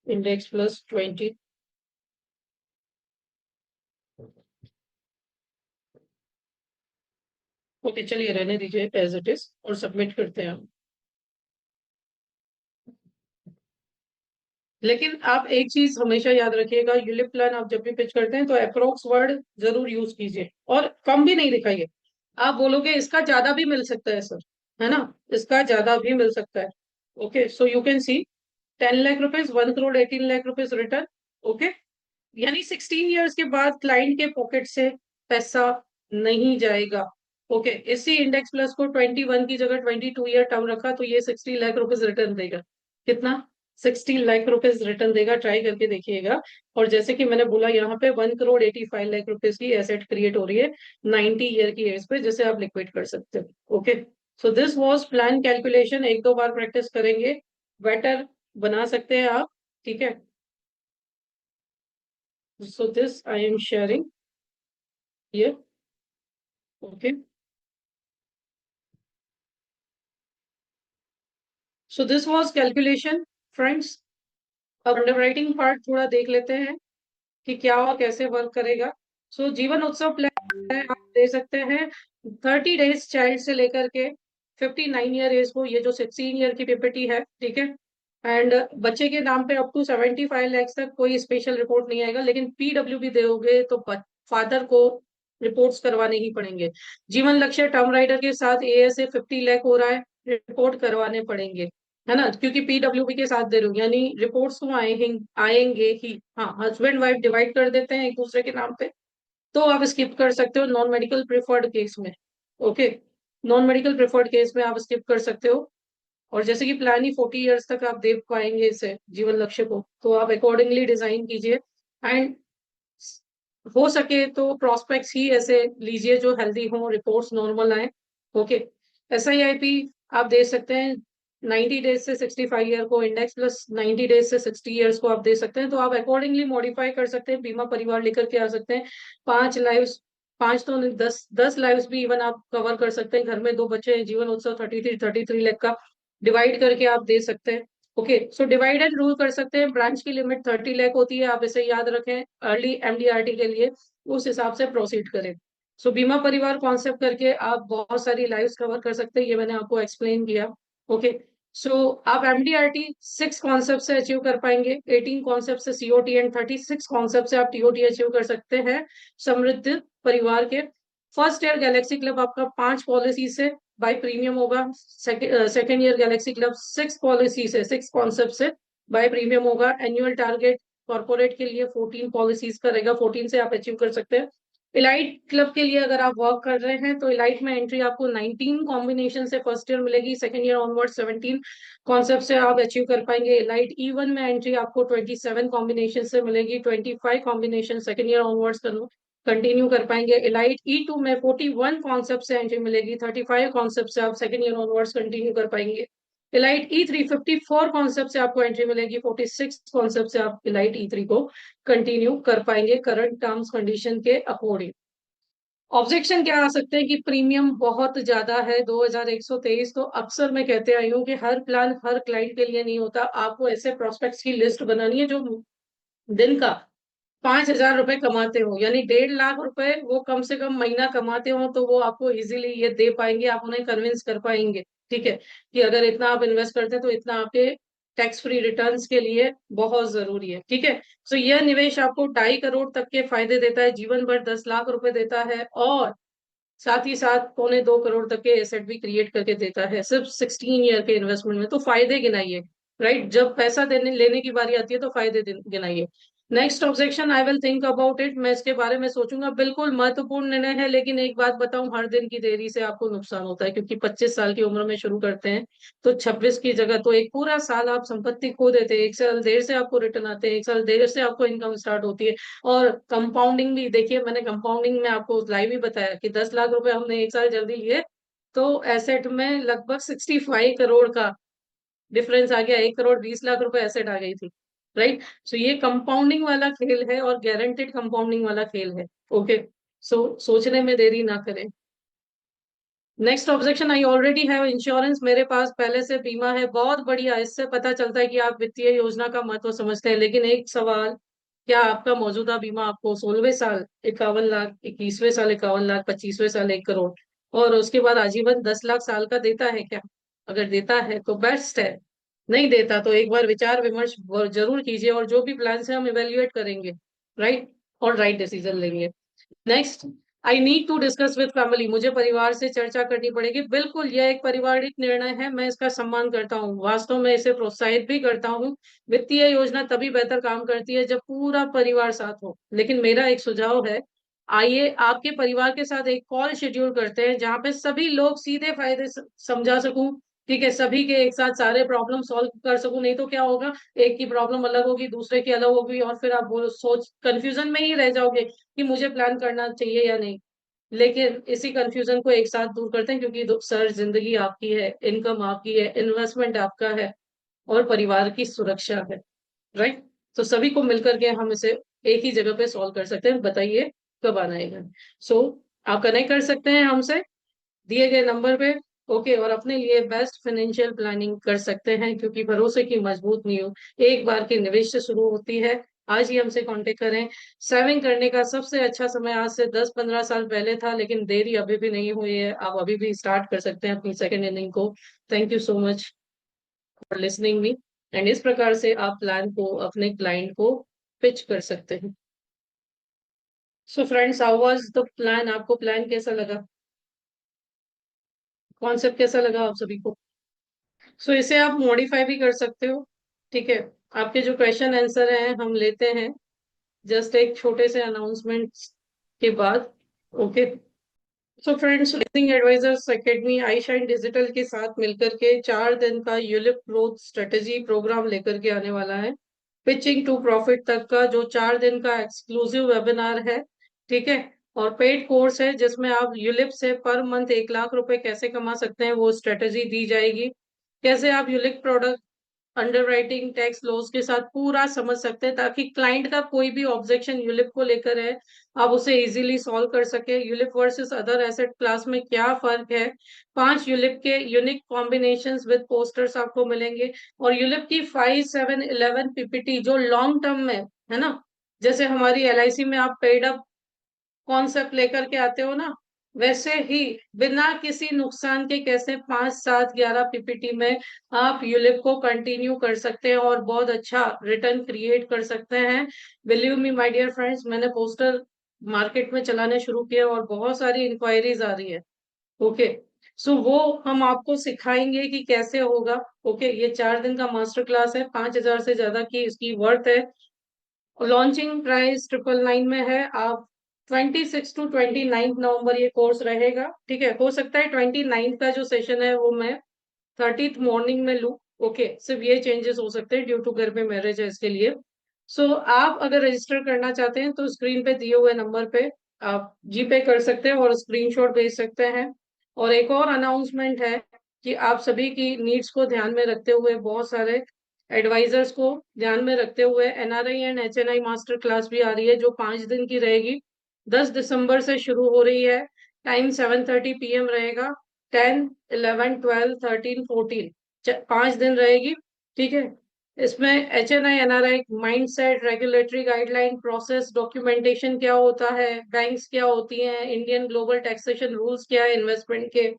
Index plus 20। ओके, चलिए रहने दीजिए एज इट इज और सबमिट करते हैं हम। लेकिन आप एक चीज हमेशा याद रखिएगा, यूलिप प्लान आप जब भी पिच करते हैं तो अप्रोक्स वर्ड जरूर यूज कीजिए, और कम भी नहीं दिखाइए। आप बोलोगे इसका ज्यादा भी मिल सकता है सर, है ना, इसका ज्यादा भी मिल सकता है। Okay, so you can see 10 lakh rupees, 1 crore 18 lakh rupees return. Okay, यानी 16 ईयर्स के बाद क्लाइंट के पॉकेट से पैसा नहीं जाएगा। ओके, इसी इंडेक्स प्लस को 21 की जगह 22 ईयर टर्म रखा तो ये 60 लाख रुपीज रिटर्न देगा। कितना? 60 लाख रुपीज रिटर्न देगा, ट्राई करके देखिएगा। और जैसे कि मैंने बोला, यहाँ पे 1 करोड़ 85 लाख रुपीज की एसेट क्रिएट हो रही है 90 ईयर की एज पे, जिसे आप लिक्विड कर सकते हो। Okay, so this was plan calculation, एक दो बार प्रैक्टिस करेंगे बेटर बना सकते हैं आप। ठीक है, so this I am sharing here. Okay, so this was calculation, friends. अब अंडरराइटिंग पार्ट थोड़ा देख लेते हैं कि क्या और कैसे वर्क करेगा। सो जीवन उत्सव प्लान आप दे सकते हैं 30 डेज चाइल्ड से लेकर के 59 ईयर एज को, ये जो 16 ईयर की पीपीटी है। ठीक है, एंड बच्चे के नाम पे अप टू 75 लाख तक कोई स्पेशल रिपोर्ट नहीं आएगा, लेकिन पीडब्ल्यू भी दोगे तो फादर को रिपोर्ट्स करवाने ही पड़ेंगे। जीवन लक्ष्य टर्म राइडर के साथ एएसए 50 लाख हो रहा है, रिपोर्ट करवाने पड़ेंगे, है ना, क्योंकि पीडब्ल्यूबी के साथ दे रही हूँ, यानी रिपोर्ट्स तो आएंगे ही। हाँ, हस्बैंड वाइफ डिवाइड कर देते हैं एक दूसरे के नाम पे, तो आप स्किप कर सकते हो नॉन मेडिकल प्रिफर्ड केस में। Okay, non medical preferred case में आप स्किप कर सकते हो। और जैसे कि प्लान ही 40 ईयर्स तक आप दे पाएंगे इसे जीवन लक्ष्य को, तो आप अकॉर्डिंगली डिजाइन कीजिए। एंड हो सके तो प्रोस्पेक्ट्स ही ऐसे लीजिए जो हेल्दी हो, रिपोर्ट्स नॉर्मल आए। ओके, SIIP आप दे सकते हैं 90 डेज से 65 ईयर को, इंडेक्स प्लस 90 डेज से 60 ईयर्स को आप दे सकते हैं। तो आप अकॉर्डिंगली मॉडिफाई कर सकते हैं, बीमा परिवार लेकर के आ सकते हैं। 5 लाइव्स, 5 तो नहीं, 10 लाइव्स भी इवन आप कवर कर सकते हैं। घर में 2 बच्चे हैं, जीवन उत्सव 33 लाख का डिवाइड करके आप दे सकते हैं। Okay, so divide and rule कर सकते हैं। ब्रांच की लिमिट 30 लाख होती है, आप इसे याद रखें अर्ली MDRT के लिए, उस हिसाब से प्रोसीड करें। सो बीमा परिवार कॉन्सेप्ट करके आप बहुत सारी लाइव्स कवर कर सकते हैं, ये मैंने आपको एक्सप्लेन किया। ओके, सो आप MDRT 6 कॉन्सेप्ट से अचीव कर पाएंगे, 18 कॉन्सेप्ट से COT एंड 36 कॉन्सेप्ट से आप TOT अचीव कर सकते हैं समृद्ध परिवार के। फर्स्ट ईयर गैलेक्सी क्लब आपका 5 पॉलिसी से बाय प्रीमियम होगा। Second year Galaxy club 6 policy से, 6 कॉन्सेप्ट से बाय प्रीमियम होगा। एनुअल टारगेट कॉर्पोरेट के लिए 14 पॉलिसीज का रहेगा, 14 से आप अचीव कर सकते हैं। इलाइट क्लब के लिए अगर आप वर्क कर रहे हैं तो इलाइट में एंट्री आपको 19 कॉम्बिनेशन से फर्स्ट ईयर मिलेगी, सेकंड ईयर ऑनवर्ड 17 कॉन्सेप्ट से आप अचीव कर पाएंगे। इलाइट E1 में एंट्री आपको 27 कॉम्बिनेशन से मिलेगी, 25 combination second year onwards continue कर पाएंगे। इलाइट E2 में 41 कॉन्सेप्ट से एंट्री मिलेगी, 35 कॉन्सेप्ट से आप सेकंड ईयर ऑनवर्ड्स कंटिन्यू कर पाएंगे। इलाइट E3 54 कॉन्सेप्ट से आपको एंट्री मिलेगी, 46 कॉन्सेप्ट से आप इलाइट E3 को कंटिन्यू कर पाएंगे करंट टर्म्स कंडीशन के अकॉर्डिंग। ऑब्जेक्शन क्या आ सकते हैं कि प्रीमियम बहुत ज्यादा है 2123, तो अक्सर मैं कहते आई हूँ कि हर प्लान हर क्लाइंट के लिए नहीं होता। आपको ऐसे प्रोस्पेक्ट्स की लिस्ट बनानी है जो दिन का 5,000 रुपए कमाते हो, यानी 1.5 लाख रुपए वो कम से कम महीना कमाते हो, तो वो आपको इजीली ये दे पाएंगे, आप उन्हें कन्विंस कर पाएंगे। ठीक है, कि अगर इतना आप इन्वेस्ट करते हैं तो इतना आपके टैक्स फ्री रिटर्न्स के लिए बहुत जरूरी है। ठीक है, तो यह निवेश आपको 2.5 करोड़ तक के फायदे देता है, जीवन भर 10 लाख रुपए देता है, और साथ ही साथ 2.25 करोड़ तक के एसेट भी क्रिएट करके देता है सिर्फ 16 ईयर के इन्वेस्टमेंट में। तो फायदे गिनाइए, राइट, जब पैसा देने लेने की बारी आती है तो फायदे गिनाइए। Next objection, I will think about it, मैं इसके बारे में सोचूंगा। बिल्कुल महत्वपूर्ण निर्णय है, लेकिन एक बात बताऊं, हर दिन की देरी से आपको नुकसान होता है, क्योंकि 25 साल की उम्र में शुरू करते हैं तो 26 की जगह तो एक पूरा साल आप संपत्ति खो देते हैं। 1 साल देर से आपको रिटर्न आते हैं, 1 साल देर से आपको इनकम स्टार्ट होती है। और कंपाउंडिंग भी देखिए, मैंने कंपाउंडिंग में आपको लाइव ही बताया कि 10 लाख रुपए हमने 1 साल जल्दी लिए तो एसेट में लगभग 65 करोड़ का डिफरेंस आ गया, 1 करोड़ 20 लाख रुपए एसेट आ गई थी, राइट। सो ये कंपाउंडिंग वाला खेल है और गारंटेड कंपाउंडिंग वाला खेल है। ओके, सो सोचने में देरी ना करें। Next objection, I already have insurance, मेरे पास पहले से बीमा है। बहुत बढ़िया, इससे पता चलता है कि आप वित्तीय योजना का महत्व समझते हैं। लेकिन एक सवाल, क्या आपका मौजूदा बीमा आपको 16वें साल 51 लाख, 21वें साल 51 लाख, 25वें साल 1 करोड़ और उसके बाद आजीवन 10 लाख साल का देता है क्या? अगर देता है तो बेस्ट है, नहीं देता तो एक बार विचार विमर्श जरूर कीजिए और जो भी प्लान है हम इवेल्युएट करेंगे, राइट, और राइट डिसीजन लेंगे। Next, I need to discuss with family, मुझे परिवार से चर्चा करनी पड़ेगी। बिल्कुल, यह एक पारिवारिक निर्णय है, मैं इसका सम्मान करता हूँ, वास्तव में इसे प्रोत्साहित भी करता हूँ। वित्तीय योजना तभी बेहतर काम करती है जब पूरा परिवार साथ हो। लेकिन मेरा एक सुझाव है, आइए आपके परिवार के साथ एक कॉल शेड्यूल करते हैं जहां पे सभी लोग सीधे फायदे समझा सकूं। ठीक है, सभी के एक साथ सारे प्रॉब्लम सॉल्व कर सकूं। नहीं तो क्या होगा, एक की प्रॉब्लम अलग होगी, दूसरे की अलग होगी और फिर आप बोलो सोच कंफ्यूजन में ही रह जाओगे कि मुझे प्लान करना चाहिए या नहीं। लेकिन इसी कंफ्यूजन को एक साथ दूर करते हैं, क्योंकि सर जिंदगी आपकी है, इनकम आपकी है, इन्वेस्टमेंट आपका है और परिवार की सुरक्षा है, राइट। तो सभी को मिलकर के हम इसे एक ही जगह पे सॉल्व कर सकते हैं। बताइए कब आना है। सो आप कनेक्ट कर सकते हैं हमसे दिए गए नंबर पे। ओके, और अपने लिए बेस्ट फाइनेंशियल प्लानिंग कर सकते हैं, क्योंकि भरोसे की मजबूत नींव एक बार के निवेश से शुरू होती है। आज ही हमसे कांटेक्ट करें। सेविंग करने का सबसे अच्छा समय आज से 10-15 साल पहले था, लेकिन देरी अभी भी नहीं हुई है, आप अभी भी स्टार्ट कर सकते हैं अपनी सेकेंड इनिंग को। Thank you so much for listening me. And इस प्रकार से आप प्लान को अपने क्लाइंट को पिच कर सकते हैं। So friends, how was the plan? आपको प्लान कैसा लगा? कॉन्सेप्ट कैसा लगा आप सभी को? सो इसे आप मॉडिफाई भी कर सकते हो। ठीक है, आपके जो क्वेश्चन आंसर हैं हम लेते हैं जस्ट एक छोटे से अनाउंसमेंट के बाद। Okay, so friends, listening advisors academy I shine digital के साथ मिलकर के 4 दिन का यूलिप ग्रोथ स्ट्रेटेजी प्रोग्राम लेकर के आने वाला है। पिचिंग टू प्रॉफिट तक का जो 4 दिन का एक्सक्लूसिव वेबिनार है, ठीक है, और पेड कोर्स है जिसमें आप यूलिप से पर मंथ 1 लाख रुपए कैसे कमा सकते हैं वो स्ट्रेटेजी दी जाएगी। कैसे आप ULIP product underwriting tax loss के साथ पूरा समझ सकते हैं, ताकि क्लाइंट का कोई भी ऑब्जेक्शन यूलिप को लेकर है आप उसे इजीली सॉल्व कर सके। ULIP versus other asset class में क्या फर्क है, 5 यूलिप के यूनिक कॉम्बिनेशंस विद पोस्टर्स आपको मिलेंगे। और यूलिप की 5, 7, 11 पीपीटी जो लॉन्ग टर्म में है ना, जैसे हमारी एलआईसी में आप पेड अप कॉन्सेप्ट लेकर के आते हो ना, वैसे ही बिना किसी नुकसान के कैसे 5, 7, 11 पीपीटी में आप यूलिप को कंटिन्यू कर सकते हैं और बहुत अच्छा रिटर्न क्रिएट कर सकते हैं। Believe me my dear friends, मैंने पोस्टर मार्केट में चलाने शुरू किया और बहुत सारी इंक्वायरीज आ रही है। ओके, सो वो हम आपको सिखाएंगे कि कैसे होगा। ओके, ये 4 दिन का मास्टर क्लास है, 5,000 से ज्यादा की इसकी वर्थ है। लॉन्चिंग प्राइस 999 में है। आप 26 to 29 नवंबर ये कोर्स रहेगा। ठीक है, हो सकता है 29 का जो सेशन है वो मैं 30th मॉर्निंग में लूँ। ओके, सिर्फ ये चेंजेस हो सकते हैं ड्यू टू घर पे मैरिज है इसके लिए। सो आप अगर रजिस्टर करना चाहते हैं तो स्क्रीन पे दिए हुए नंबर पे आप जीपे कर सकते हैं और स्क्रीनशॉट भेज सकते हैं। और एक और अनाउंसमेंट है कि आप सभी की नीड्स को ध्यान में रखते हुए, बहुत सारे एडवाइजर्स को ध्यान में रखते हुए NRI and HNI master class भी आ रही है जो 5 दिन की रहेगी। 10 दिसंबर से शुरू हो रही है। टाइम 7:30 PM रहेगा। 10, 11, 12, 13, 14 5 दिन रहेगी। ठीक है, इसमें HNI NRI mindset, regulatory guideline, process, documentation क्या होता है, बैंक्स क्या होती हैं, इंडियन ग्लोबल टैक्सेशन रूल्स क्या है इन्वेस्टमेंट के,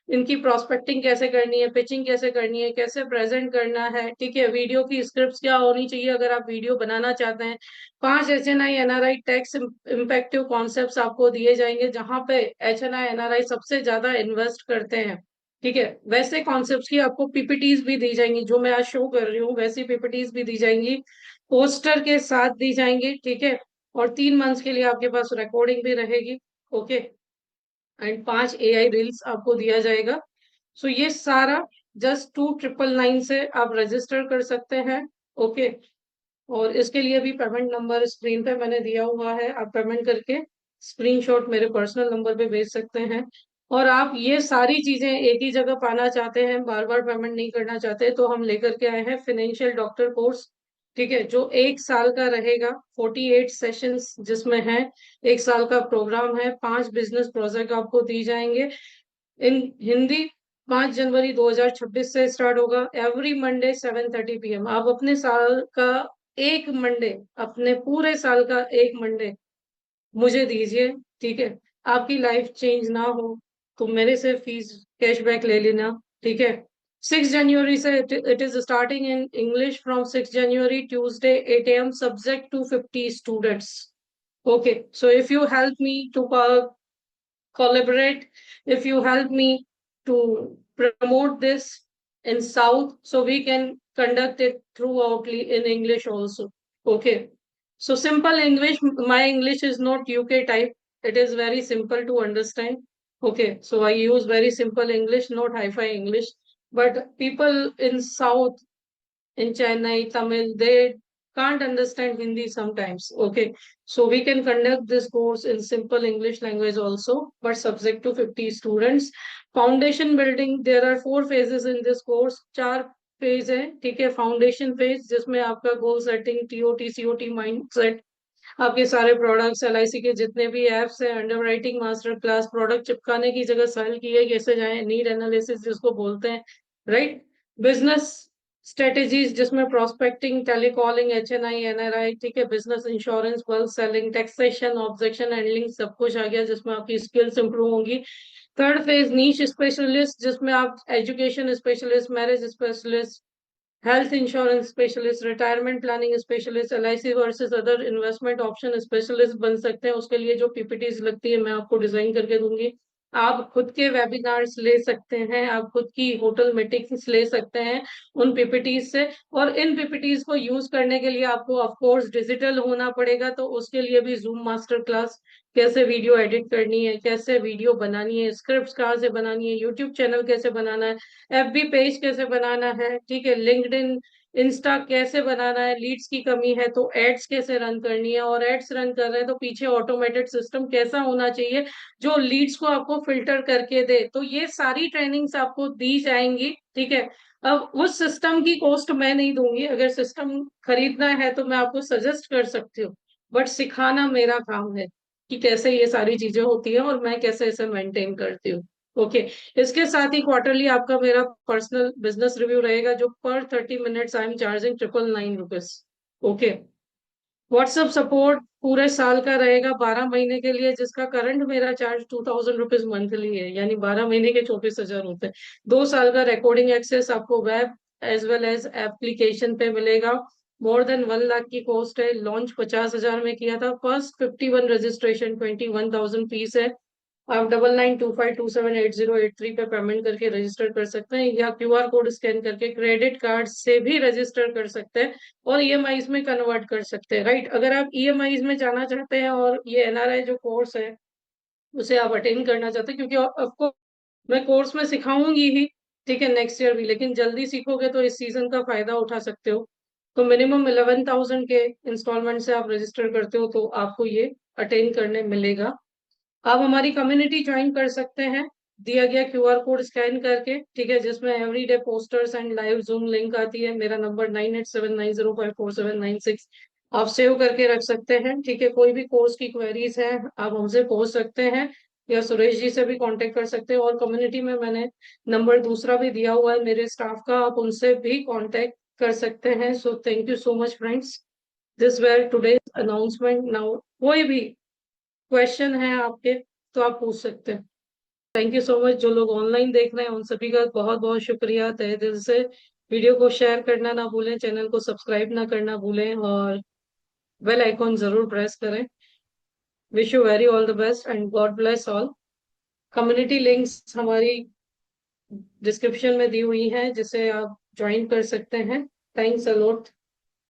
इनकी प्रोस्पेक्टिंग कैसे करनी है, पिचिंग कैसे करनी है, कैसे प्रेजेंट करना है। ठीक है, वीडियो की स्क्रिप्ट क्या होनी चाहिए अगर आप वीडियो बनाना चाहते हैं। 5 एचएनआई एनआरआई टैक्स इम्पेक्टिव कॉन्सेप्ट आपको दिए जाएंगे जहां पे एचएनआई एनआरआई सबसे ज्यादा इन्वेस्ट करते हैं। ठीक है, वैसे कॉन्सेप्ट की आपको पीपीटीज भी दी जाएंगी, जो मैं आज शो कर रही हूँ वैसी पीपीटीज भी दी जाएंगी, पोस्टर के साथ दी जाएंगी। ठीक है, और 3 मंथ्स के लिए आपके पास रिकॉर्डिंग भी रहेगी। ओके, एंड 5 AI रील्स आपको दिया जाएगा। सो ये सारा जस्ट 2,999 से आप रजिस्टर कर सकते हैं। ओके, और इसके लिए भी पेमेंट नंबर स्क्रीन पे मैंने दिया हुआ है, आप पेमेंट करके स्क्रीनशॉट मेरे पर्सनल नंबर पे भेज सकते हैं। और आप ये सारी चीजें एक ही जगह पाना चाहते हैं, बार बार पेमेंट नहीं करना चाहते, तो हम लेकर के आए हैं फाइनेंशियल डॉक्टर कोर्स। ठीक है, जो 1 साल का रहेगा, 48 सेशंस जिसमें है, 1 साल का प्रोग्राम है, 5 बिजनेस प्रोजेक्ट आपको दी जाएंगे इन हिंदी। 5 जनवरी 2026 से स्टार्ट होगा, एवरी मंडे 7:30 PM। आप अपने साल का एक मंडे, अपने पूरे साल का एक मंडे मुझे दीजिए। ठीक है, आपकी लाइफ चेंज ना हो तो मेरे से फीस कैशबैक ले लेना। ठीक है, 6 जनवरी से it is starting in English from 6 January, Tuesday 8 AM, subject to 50 students. Okay, so if you help me to collaborate, if you help me to promote this in South, so we can conduct it throughoutly in English also. Okay. So simple English, my English is not UK type. It is very simple to understand. Okay. So I use very simple English, not hi-fi English. But people in South, in Chennai, Tamil, they can't understand Hindi sometimes. Okay. So we can conduct this course in simple English language also, but subject to 50 students. Foundation building, there are 4 phases in this course. 4 phase है। ठीक है, foundation phase जिसमें आपका goal setting, TOT, COT, mindset, आपके सारे products, LIC के जितने भी एप्स है, under writing master class, product चिपकाने की जगह सेल किए कैसे जाए, नीड एनालिसिस जिसको बोलते हैं, राइट। बिजनेस स्ट्रेटेजीज जिसमें प्रोस्पेक्टिंग, टेलीकॉलिंग, एचएनआई, एनआरआई, ठीक है, business insurance, bulk selling, taxation, objection handling, सब कुछ आ गया जिसमें आपकी स्किल्स इंप्रूव होंगी। 3rd फेज नीश स्पेशलिस्ट, जिसमें आप education specialist, marriage specialist, health insurance specialist, retirement planning specialist, LIC versus other investment option specialist बन सकते हैं। उसके लिए जो पीपीटीज लगती है मैं आपको डिजाइन करके दूंगी। आप खुद के वेबिनार्स ले सकते हैं, आप खुद की होटल मीटिंग्स ले सकते हैं उन पीपीटीज से। और इन पीपीटीज को यूज करने के लिए आपको ऑफ कोर्स डिजिटल होना पड़ेगा, तो उसके लिए भी जूम मास्टर क्लास, कैसे वीडियो एडिट करनी है, कैसे वीडियो बनानी है, स्क्रिप्ट कहाँ से बनानी है, यूट्यूब चैनल कैसे बनाना है, एफबी पेज कैसे बनाना है, ठीक है, लिंक्डइन, इंस्टा कैसे बनाना है, लीड्स की कमी है तो एड्स कैसे रन करनी है, और एड्स रन कर रहे हैं तो पीछे ऑटोमेटेड सिस्टम कैसा होना चाहिए जो लीड्स को आपको फिल्टर करके दे। तो ये सारी ट्रेनिंग्स आपको दी जाएंगी। ठीक है, अब उस सिस्टम की कॉस्ट मैं नहीं दूंगी, अगर सिस्टम खरीदना है तो मैं आपको सजेस्ट कर सकती हूँ, बट सिखाना मेरा काम है कि कैसे ये सारी चीजें होती है और मैं कैसे इसे मेंटेन करती हूँ। ओके, इसके साथ ही क्वार्टरली आपका मेरा पर्सनल बिजनेस रिव्यू रहेगा, जो पर 30 minutes I am charging 999 rupees. Okay, WhatsApp support पूरे साल का रहेगा 12 महीने के लिए, जिसका करंट मेरा चार्ज 2000 रुपीज मंथली है, यानी 12 महीने के 24,000 होते हैं। 2 साल का रिकॉर्डिंग एक्सेस आपको web as well as application पे मिलेगा। मोर देन 1 लाख की कॉस्ट है, लॉन्च 50,000 में किया था। फर्स्ट 51 रजिस्ट्रेशन 21,000 फीस है। आप 9925278083 पे पेमेंट करके रजिस्टर कर सकते हैं, या क्यूआर कोड स्कैन करके क्रेडिट कार्ड से भी रजिस्टर कर सकते हैं और ईएमआईज में कन्वर्ट कर सकते हैं, राइट। अगर आप ईएमआईज में जाना चाहते हैं और ये एनआरआई जो कोर्स है उसे आप अटेंड करना चाहते हैं, क्योंकि आपको मैं कोर्स में सिखाऊंगी ही, ठीक है, नेक्स्ट ईयर भी, लेकिन जल्दी सीखोगे तो इस सीजन का फायदा उठा सकते हो। तो मिनिमम 11,000 के इंस्टॉलमेंट से आप रजिस्टर करते हो तो आपको ये अटेंड करने मिलेगा। आप हमारी कम्युनिटी ज्वाइन कर सकते हैं दिया गया क्यूआर कोड स्कैन करके, ठीक है, जिसमें everyday posters and live zoom link आती है। मेरा नंबर 9879054796, आप सेव करके रख सकते हैं। ठीक है, कोई भी कोर्स की क्वेरीज है आप हमसे पूछ सकते हैं, या सुरेश जी से भी कांटेक्ट कर सकते हैं। और कम्युनिटी में मैंने नंबर दूसरा भी दिया हुआ है मेरे स्टाफ का, आप उनसे भी कांटेक्ट कर सकते हैं। So thank you so much friends, this were today's announcement. Now कोई भी क्वेश्चन है आपके तो आप पूछ सकते हैं। थैंक यू सो मच, जो लोग ऑनलाइन देख रहे हैं उन सभी का बहुत बहुत शुक्रिया तहे दिल से। वीडियो को शेयर करना ना भूलें, चैनल को सब्सक्राइब ना करना भूलें, और बेल आइकॉन जरूर प्रेस करें। Wish you very all the best and God bless all. Community links हमारी डिस्क्रिप्शन में दी हुई हैं, जिसे आप ज्वाइन कर सकते हैं। Thanks a lot.